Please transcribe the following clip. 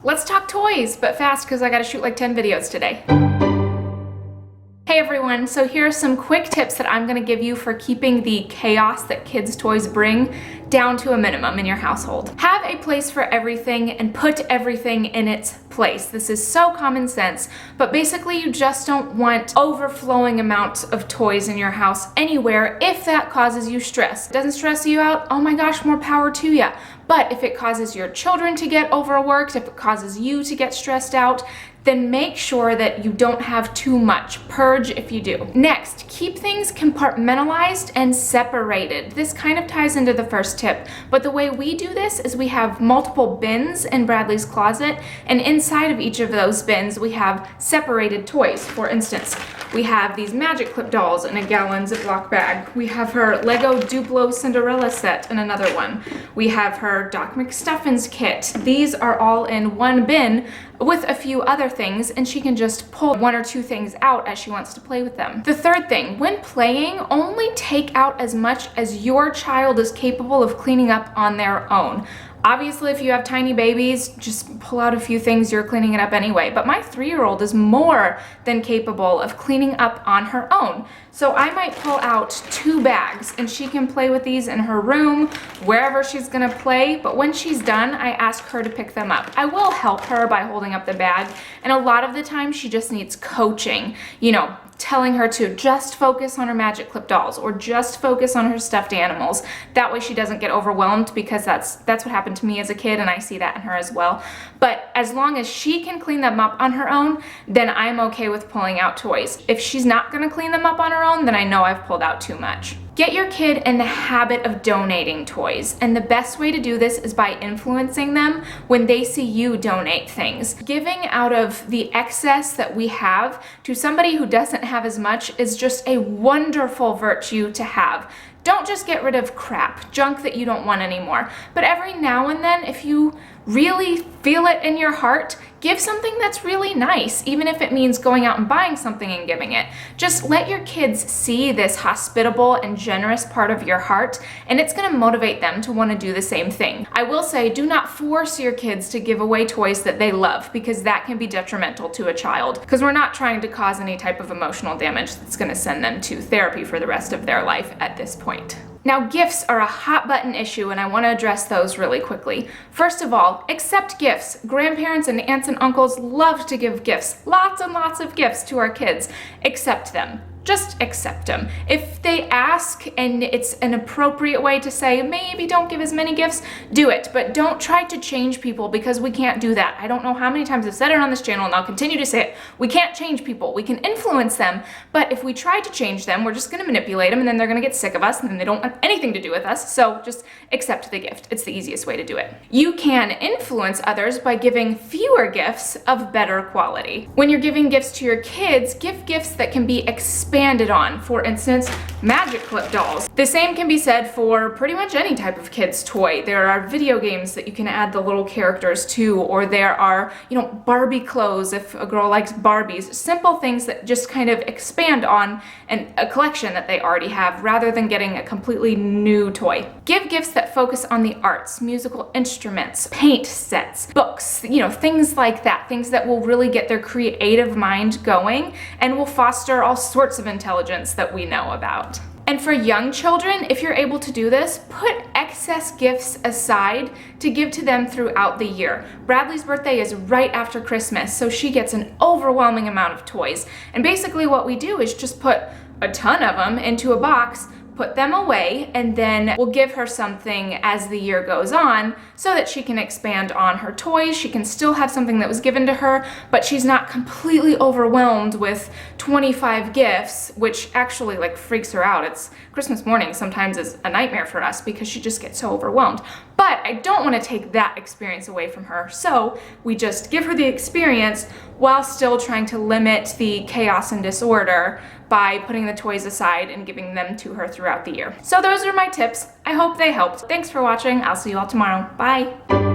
Let's talk toys, but fast because I gotta shoot like 10 videos today. Hey everyone, so here are some quick tips that I'm gonna give you for keeping the chaos that kids' toys bring down to a minimum in your household. Have a place for everything and put everything in its place. This is so common sense, but basically you just don't want overflowing amounts of toys in your house anywhere if that causes you stress. Doesn't stress you out? Oh my gosh, more power to ya. But if it causes your children to get overworked, if it causes you to get stressed out, then make sure that you don't have too much. Purge if you do. Next, keep things compartmentalized and separated. This kind of ties into the first tip, but the way we do this is we have multiple bins in Bradley's closet, and inside of each of those bins we have separated toys. For instance, we have these Magic Clip dolls in a gallon Ziploc bag. We have her Lego Duplo Cinderella set in another one. We have her Doc McStuffins kit. These are all in one bin with a few other things, and she can just pull one or two things out as she wants to play with them. The third thing, when playing, only take out as much as your child is capable of cleaning up on their own. Obviously, if you have tiny babies, just pull out a few things, you're cleaning it up anyway. But my 3-year-old is more than capable of cleaning up on her own. So I might pull out 2 bags and she can play with these in her room, wherever she's gonna play. But when she's done, I ask her to pick them up. I will help her by holding up the bag. And a lot of the time she just needs coaching, telling her to just focus on her Magic Clip dolls or just focus on her stuffed animals. That way she doesn't get overwhelmed, because that's what happened to me as a kid, and I see that in her as well. But as long as she can clean them up on her own, then I'm okay with pulling out toys. If she's not gonna clean them up on her own, then I know I've pulled out too much. Get your kid in the habit of donating toys, and the best way to do this is by influencing them when they see you donate things. Giving out of the excess that we have to somebody who doesn't have as much is just a wonderful virtue to have. Don't just get rid of crap, junk that you don't want anymore. But every now and then, if you really feel it in your heart, give something that's really nice, even if it means going out and buying something and giving it. Just let your kids see this hospitable and generous part of your heart, and it's gonna motivate them to wanna do the same thing. I will say, do not force your kids to give away toys that they love, because that can be detrimental to a child, because we're not trying to cause any type of emotional damage that's gonna send them to therapy for the rest of their life at this point. Now, gifts are a hot button issue, and I want to address those really quickly. First of all, accept gifts. Grandparents and aunts and uncles love to give gifts, lots and lots of gifts to our kids. Accept them. Just accept them. If they ask and it's an appropriate way to say, maybe don't give as many gifts, do it. But don't try to change people, because we can't do that. I don't know how many times I've said it on this channel, and I'll continue to say it. We can't change people. We can influence them, but if we try to change them, we're just gonna manipulate them, and then they're gonna get sick of us, and then they don't want anything to do with us. So just accept the gift. It's the easiest way to do it. You can influence others by giving fewer gifts of better quality. When you're giving gifts to your kids, give gifts that can be expanded on. For instance, Magic Clip dolls. The same can be said for pretty much any type of kid's toy. There are video games that you can add the little characters to, or there are, Barbie clothes if a girl likes Barbies. Simple things that just kind of expand on a collection that they already have, rather than getting a completely new toy. Give gifts that focus on the arts, musical instruments, paint sets, books, things like that. Things that will really get their creative mind going and will foster all sorts of intelligence that we know about. And for young children, if you're able to do this, put excess gifts aside to give to them throughout the year. Bradley's birthday is right after Christmas, so she gets an overwhelming amount of toys. And basically what we do is just put a ton of them into a box, put them away, and then we'll give her something as the year goes on so that she can expand on her toys. She can still have something that was given to her, but she's not completely overwhelmed with 25 gifts, which actually freaks her out. It's Christmas morning sometimes is a nightmare for us because she just gets so overwhelmed. But I don't want to take that experience away from her, so we just give her the experience while still trying to limit the chaos and disorder by putting the toys aside and giving them to her throughout the year. So those are my tips. I hope they helped. Thanks for watching. I'll see you all tomorrow. Bye.